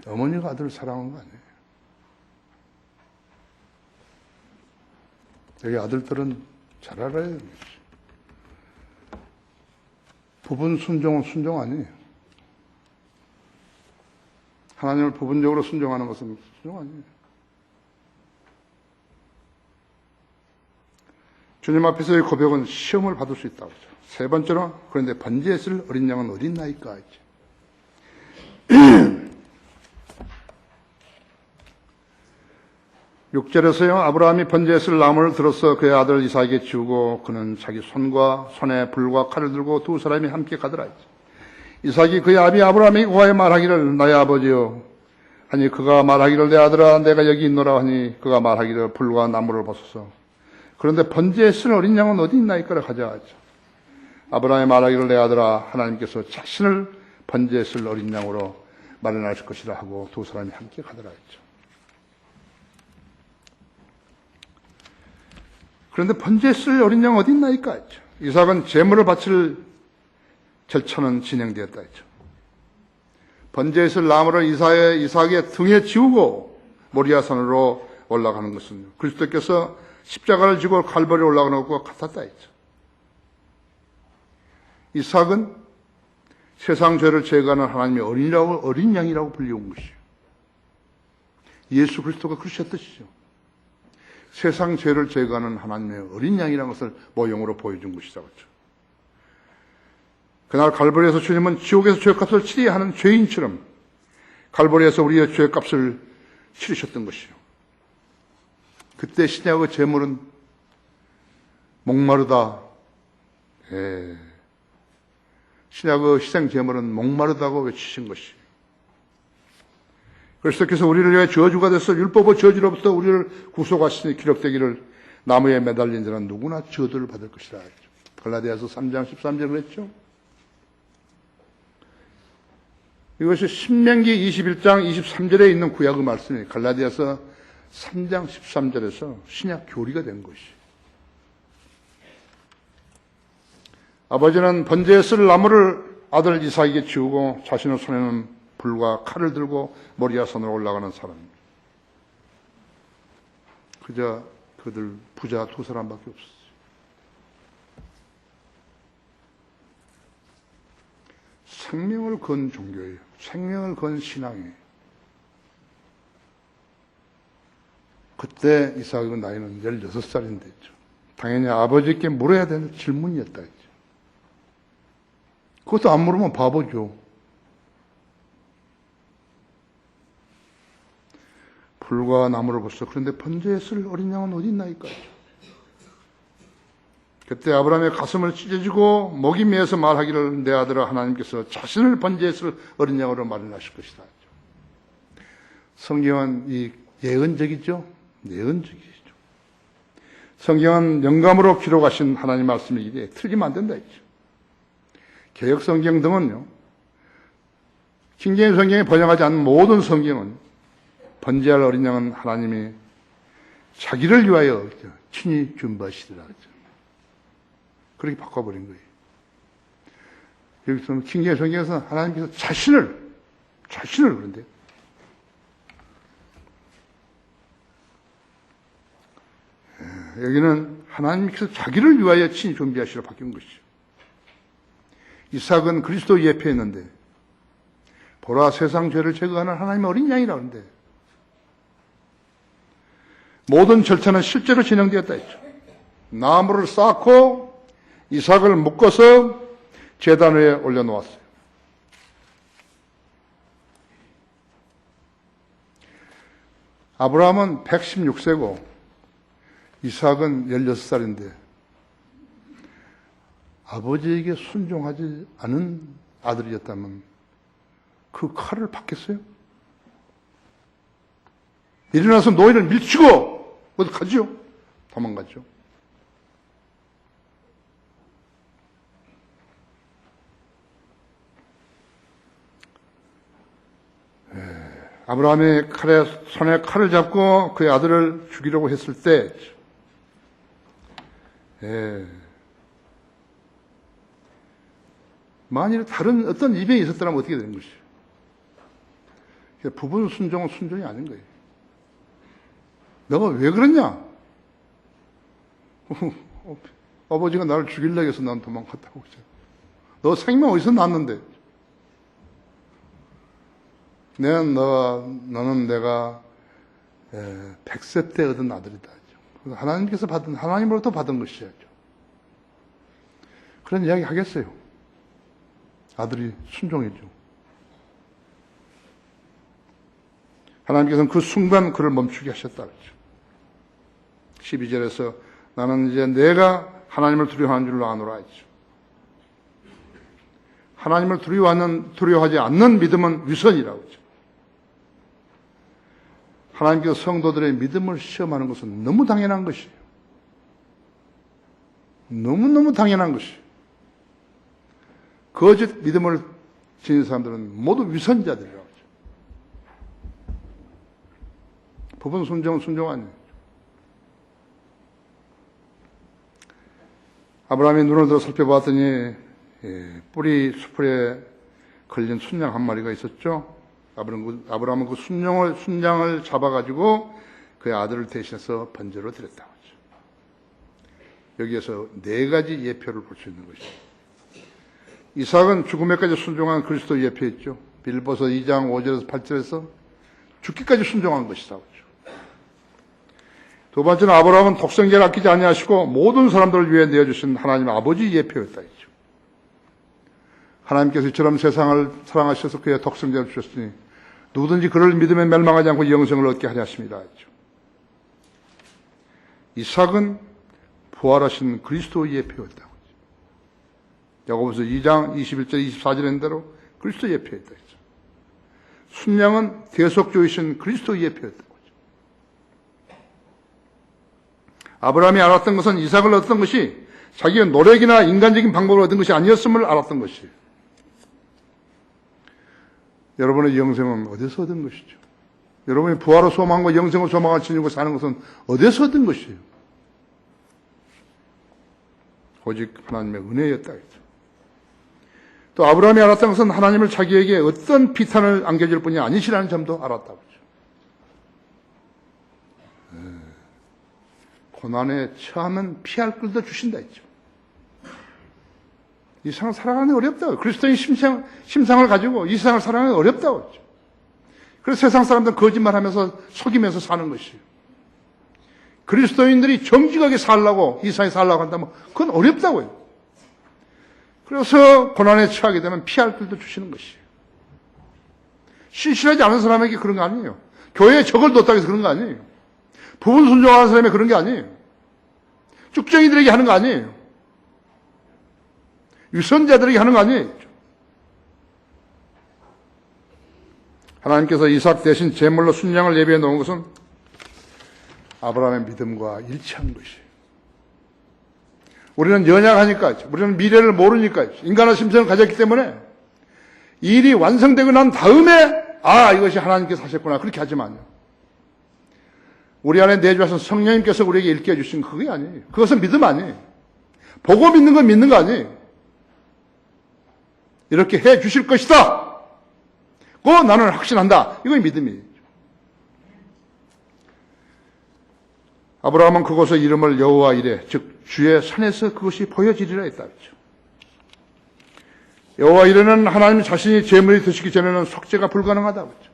어머니가 아들을 사랑하는 거 아니에요. 여기 아들들은 잘 알아야 됩니다. 부분 순종은 순종 아니에요. 하나님을 부분적으로 순종하는 것은 순종 아니에요. 주님 앞에서의 고백은 시험을 받을 수 있다고 하죠. 세 번째로, 그런데 번제에 쓸 어린 양은 어린 나이까 했죠. 6절에서요, 아브라함이 번제에 쓸 나무를 들어서 그의 아들 이삭에게 지우고 그는 자기 손에 불과 칼을 들고 두 사람이 함께 가더라 했죠. 이삭이 그의 아비 아브라함이 고하여 말하기를 나의 아버지여 하니 그가 말하기를 내 아들아 내가 여기 있노라 하니 그가 말하기를 불과 나무를 벗어서 그런데 번제에 쓸 어린 양은 어디 있나이까라 가자 하죠. 아브라함이 말하기를 내 아들아 하나님께서 자신을 번제에 쓸 어린 양으로 마련하실 것이라 하고 두 사람이 함께 가더라 했죠. 그런데 번제에 쓸 어린 양 어디 있나이까 했죠. 이삭은 제물을 바칠 절차는 진행되었다 했죠. 번제에 쓸 나무를 이삭의 등에 지우고 모리아산으로 올라가는 것은 그리스도께서 십자가를 지고 칼바리에 올라가는 것과 같았다 했죠. 이삭은 세상 죄를 제거하는 하나님의 어린 양이라고 불려온 것이에요. 예수 그리스도가 그러셨듯이죠. 세상 죄를 제거하는 하나님의 어린 양이라는 것을 모형으로 보여준 것이다. 그렇죠. 그날 갈보리에서 주님은 지옥에서 죄값을 치러야 하는 죄인처럼 갈보리에서 우리의 죄값을 치르셨던 것이요. 그때 신약의 제물은 목마르다. 신약의 희생 제물은 목마르다고 외치신 것이요. 그리스도께서 우리를 위해 저주가 돼서 율법의 저주로부터 우리를 구속하시니 기록되기를 나무에 매달린 자는 누구나 저주를 받을 것이라. 갈라디아서 3장 13절 그랬죠. 이것이 신명기 21장 23절에 있는 구약의 말씀이 갈라디아서 3장 13절에서 신약 교리가 된 것이에요. 아버지는 번제에 쓸 나무를 아들 이삭에게 지우고 자신의 손에는 불과 칼을 들고 모리아산으로 올라가는 사람입니다. 그저 그들 부자 두 사람밖에 없었어요. 생명을 건 종교예요. 생명을 건 신앙이에요. 그때 이삭의 나이는 16살인데 했죠. 당연히 아버지께 물어야 되는 질문이었다 했죠. 그것도 안 물으면 바보죠. 불과 나무를 벗어 그런데 번제에 쓸 어린 양은 어디 있나이까? 그때 아브라함의 가슴을 찢어지고 목이 메어서 말하기를 내 아들아 하나님께서 자신을 번제에 쓸 어린 양으로 마련하실 것이다. 성경은 이 예언적이죠. 예언적이죠. 성경은 영감으로 기록하신 하나님 말씀이기에 틀리면 안 된다 했죠. 개역 성경 등은요. 킹제임스 성경에 번역하지 않은 모든 성경은 번제할 어린 양은 하나님이 자기를 위하여 친히 준비하시더라. 그렇게 바꿔버린 거예요. 여기서 킹제임스 성경에서 하나님께서 자신을 그런데 여기는 하나님께서 자기를 위하여 친히 준비하시라 바뀐 것이죠. 이삭은 그리스도 예표했는데 보라 세상 죄를 제거하는 하나님의 어린 양이라고 하는데 모든 절차는 실제로 진행되었다 했죠. 나무를 쌓고 이삭을 묶어서 제단 위에 올려놓았어요. 아브라함은 116세고 이삭은 16살인데 아버지에게 순종하지 않은 아들이었다면 그 칼을 받겠어요? 일어나서 노인을 밀치고 어디 가죠? 도망갔죠. 아브라함이 손에 칼을 잡고 그의 아들을 죽이려고 했을 때 만일 다른 어떤 이변이 있었더라면 어떻게 되는 것이죠? 부분 순종은 순종이 아닌 거예요. 너가 왜 그러냐? 아버지가 나를 죽이려고 해서 난 도망갔다고. 너 생명 어디서 났는데? 너는 내가 100세 때 얻은 아들이다. 하나님께서 하나님으로부터 받은 것이죠. 그런 이야기 하겠어요. 아들이 순종했죠. 하나님께서는 그 순간 그를 멈추게 하셨다. 12절에서 나는 이제 내가 하나님을 두려워하는 줄로 아노라 했죠. 하나님을 두려워하지 않는 믿음은 위선이라고 했죠. 하나님께서 성도들의 믿음을 시험하는 것은 너무 당연한 것이에요. 너무너무 당연한 것이에요. 거짓 믿음을 지닌 사람들은 모두 위선자들이라고 하죠. 부분 순종은 순종 아니에요. 아브라함이 눈을 들어 살펴봤더니 뿌리 수풀에 걸린 순양 한 마리가 있었죠. 아브라함은 그 순양을 잡아가지고 그의 아들을 대신해서 번제로 드렸다고 하죠. 여기에서 네 가지 예표를 볼 수 있는 것이죠. 이삭은 죽음에까지 순종한 그리스도 예표했죠. 빌보서 2장 5절에서 8절에서 죽기까지 순종한 것이다. 두 번째는 아브라함은 독생자를 아끼지 아니하시고 모든 사람들을 위해 내어주신 하나님 아버지 예표였다. 하나님께서 이처럼 세상을 사랑하셔서 그의 독생자를 주셨으니 누구든지 그를 믿으며 멸망하지 않고 영생을 얻게 하려 하십니다. 이삭은 부활하신 그리스도의 예표였다. 야고보서 2장 21절 24절인 대로 그리스도 예표였다. 순양은 대속주이신 그리스도 예표였다. 아브라함이 알았던 것은 이삭을 얻었던 것이 자기의 노력이나 인간적인 방법으로 얻은 것이 아니었음을 알았던 것이에요. 여러분의 영생은 어디서 얻은 것이죠? 여러분이 부활을 소망하고 영생을 소망을 지니고 사는 것은 어디서 얻은 것이에요? 오직 하나님의 은혜였다. 또 아브라함이 알았던 것은 하나님을 자기에게 어떤 비탄을 안겨줄 분이 아니시라는 점도 알았다고 하죠. 고난에 처하면 피할 꿀도 주신다 했죠. 이 세상을 살아가는 게 어렵다고. 그리스도인 심상을 가지고 이 세상을 살아가는 게 어렵다고 했죠. 그래서 세상 사람들은 거짓말하면서 속이면서 사는 것이에요. 그리스도인들이 정직하게 살라고 이 세상에 살라고 한다면 그건 어렵다고요. 그래서 고난에 처하게 되면 피할 꿀도 주시는 것이에요. 신실하지 않은 사람에게 그런 거 아니에요. 교회에 적을 뒀다고 해서 그런 거 아니에요. 부분 순종하는 사람이 그런 게 아니에요. 쭉정이들에게 하는 거 아니에요. 유선자들에게 하는 거 아니에요. 하나님께서 이삭 대신 제물로 순양을 예비해 놓은 것은 아브라함의 믿음과 일치한 것이에요. 우리는 연약하니까, 우리는 미래를 모르니까, 인간의 심성을 가졌기 때문에 일이 완성되고 난 다음에 이것이 하나님께서 하셨구나 그렇게 하지만요. 우리 안에 내주하신 성령님께서 우리에게 일깨워 주신 그게 아니에요. 그것은 믿음 아니에요. 보고 믿는 건 믿는 거 아니에요. 이렇게 해 주실 것이다. 나는 확신한다. 이건 믿음이에요. 아브라함은 그곳의 이름을 여호와 이레, 즉 주의 산에서 그것이 보여지리라 했다. 여호와 이레는 하나님 자신이 제물이 되시기 전에는 속죄가 불가능하다고 했죠.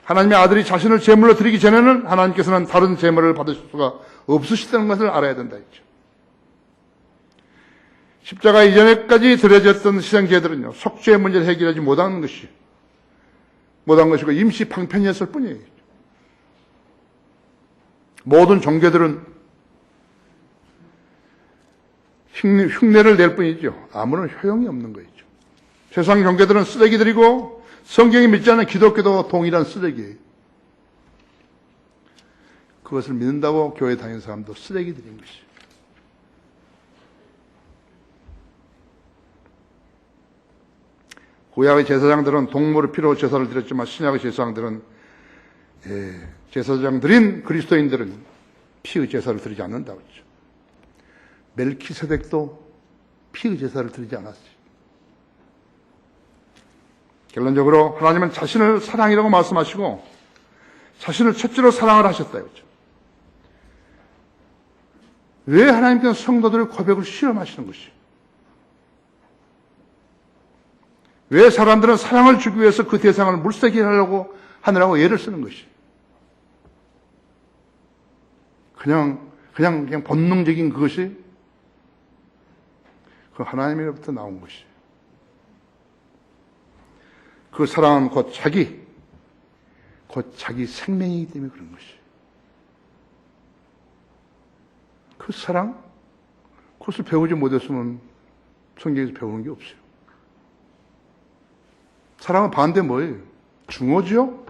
하나님의 아들이 자신을 제물로 드리기 전에는 하나님께서는 다른 제물을 받으실 수가 없으시다는 것을 알아야 된다 했죠. 십자가 이전에까지 드려졌던 희생제들은요, 속죄의 문제를 해결하지 못한 것이고 임시 방편이었을 뿐이에요. 모든 종교들은 흉내를 낼 뿐이죠. 아무런 효용이 없는 거죠. 세상 종교들은 쓰레기들이고 성경이 믿지 않는 기독교도 동일한 쓰레기예요. 그것을 믿는다고 교회 다니는 사람도 쓰레기들인 것이에요. 구약의 제사장들은 동물을 피로 제사를 드렸지만 신약의 제사장들은 제사장 드린 그리스도인들은 피의 제사를 드리지 않는다고 했죠. 멜키세덱도 피의 제사를 드리지 않았어요. 결론적으로 하나님은 자신을 사랑이라고 말씀하시고 자신을 첫째로 사랑을 하셨다고 했죠. 왜 하나님께서 성도들의 고백을 시험하시는 것이에요? 왜 사람들은 사랑을 주기 위해서 그 대상을 물색해 하느라고 애를 쓰는 것이에요? 그냥 본능적인 그것이 그 하나님으로부터 나온 것이에요. 그 사랑은 곧 자기 생명이기 때문에 그런 것이에요. 그 사랑? 그것을 배우지 못했으면 성경에서 배우는 게 없어요. 사랑은 반대 뭐예요? 중어죠?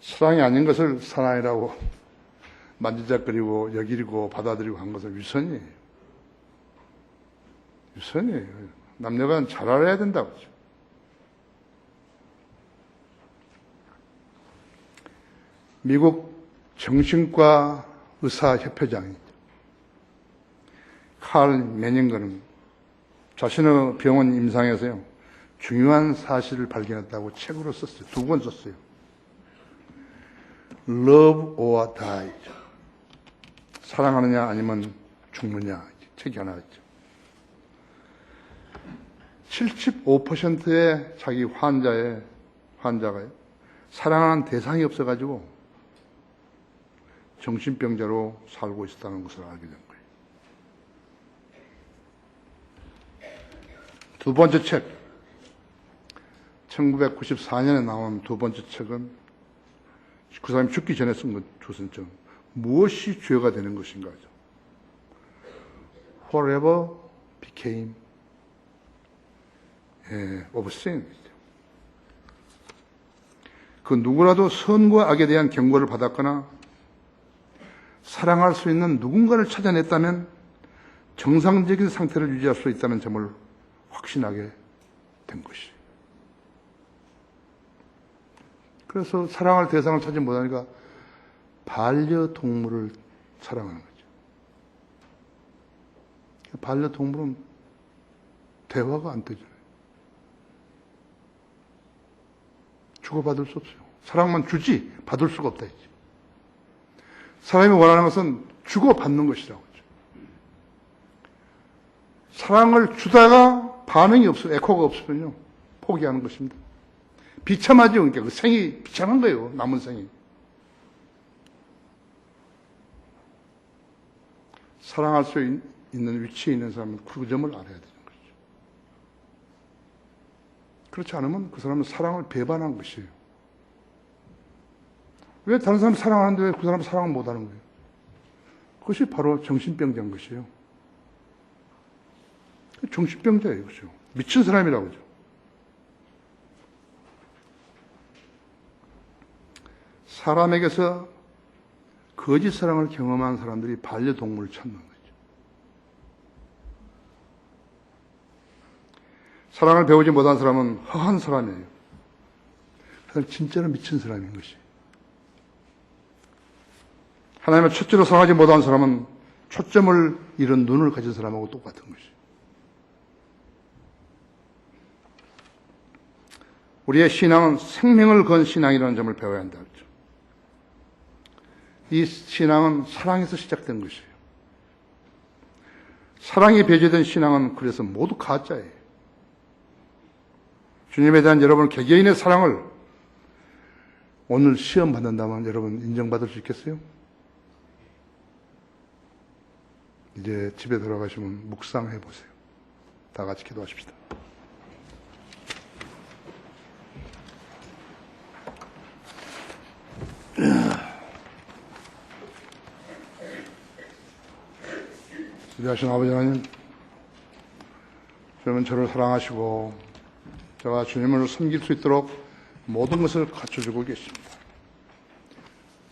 사랑이 아닌 것을 사랑이라고 만지작거리고 여기고 받아들이고 한 것은 위선이에요. 위선이에요. 남녀간 잘 알아야 된다고 하죠. 미국 정신과 의사협회장이죠. 칼 메닝거는 자신의 병원 임상에서요, 중요한 사실을 발견했다고 책으로 썼어요. 2권 썼어요. Love or Die. 사랑하느냐 아니면 죽느냐. 책이 하나 있죠. 75%의 자기 환자가요, 사랑하는 대상이 없어가지고 정신병자로 살고 있었다는 것을 알게 된 거예요. 두 번째 책, 1994년에 나온 두 번째 책은 그 사람이 죽기 전에 쓴 것, 조선적. 무엇이 죄가 되는 것인가 하죠. Whatever became of sin. 그 누구라도 선과 악에 대한 경고를 받았거나 사랑할 수 있는 누군가를 찾아냈다면 정상적인 상태를 유지할 수 있다는 점을 확신하게 된 것이. 그래서 사랑할 대상을 찾지 못하니까 반려동물을 사랑하는 거죠. 반려동물은 대화가 안 되잖아요. 주고받을 수 없어요. 사랑만 주지 받을 수가 없다 했지. 사람이 원하는 것은 주고받는 것이라고 하죠. 사랑을 주다가 반응이 없어요. 에코가 없으면요, 포기하는 것입니다. 비참하죠. 그러니까 그 생이 비참한 거예요. 남은 생이. 사랑할 수 있는 위치에 있는 사람은 그 점을 알아야 되는 거죠. 그렇지 않으면 그 사람은 사랑을 배반한 것이에요. 왜 다른 사람 사랑하는데 왜 그 사람 사랑을 못하는 거예요? 그것이 바로 정신병자인 것이에요. 정신병자예요. 그렇죠? 미친 사람이라고 하죠. 사람에게서 거짓 사랑을 경험한 사람들이 반려동물을 찾는 거죠. 사랑을 배우지 못한 사람은 허한 사람이에요. 진짜로 미친 사람인 것이. 하나님을 첫째로 사랑하지 못한 사람은 초점을 잃은 눈을 가진 사람하고 똑같은 것이. 우리의 신앙은 생명을 건 신앙이라는 점을 배워야 한다. 이 신앙은 사랑에서 시작된 것이에요. 사랑이 배제된 신앙은 그래서 모두 가짜예요. 주님에 대한 여러분 개개인의 사랑을 오늘 시험 받는다면 여러분 인정받을 수 있겠어요? 이제 집에 돌아가시면 묵상해 보세요. 다 같이 기도하십시다. 위대하신 아버지 하나님, 주님은 저를 사랑하시고 제가 주님을 섬길 수 있도록 모든 것을 갖춰주고 계십니다.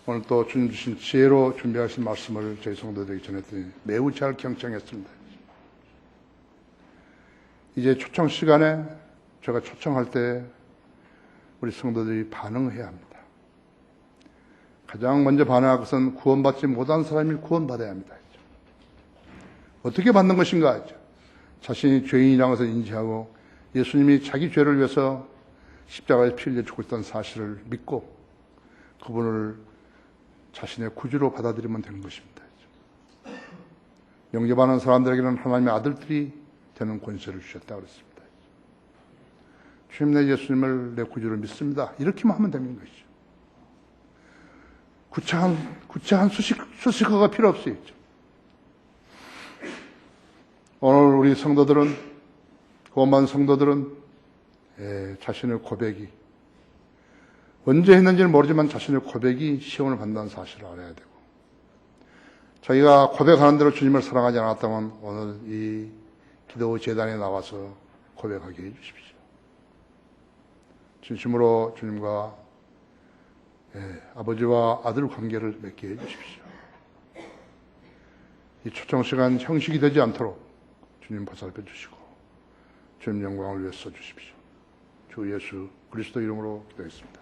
오늘 또 주님 주신 지혜로 준비하신 말씀을 저희 성도들에게 전했더니 매우 잘 경청했습니다. 이제 초청 시간에 제가 초청할 때 우리 성도들이 반응해야 합니다. 가장 먼저 반응할 것은 구원받지 못한 사람이 구원받아야 합니다. 어떻게 받는 것인가? 자신이 죄인이라는 것을 인지하고 예수님이 자기 죄를 위해서 십자가에 피 흘려 죽었다는 사실을 믿고 그분을 자신의 구주로 받아들이면 되는 것입니다. 영접하는 사람들에게는 하나님의 아들들이 되는 권세를 주셨다고 그랬습니다. 주님, 내 예수님을 내 구주로 믿습니다. 이렇게만 하면 되는 것이죠. 구차한 수식어가 필요 없어요. 오늘 우리 성도들은, 구원받은 성도들은 자신의 고백이 언제 했는지는 모르지만 자신의 고백이 시험을 받는다는 사실을 알아야 되고, 자기가 고백하는 대로 주님을 사랑하지 않았다면 오늘 이 기도 제단에 나와서 고백하게 해주십시오. 진심으로 주님과 아버지와 아들 관계를 맺게 해주십시오. 이 초청 시간 형식이 되지 않도록 주님 보살펴 주시고 주님 영광을 위해 써주십시오. 주 예수 그리스도 이름으로 기도했습니다.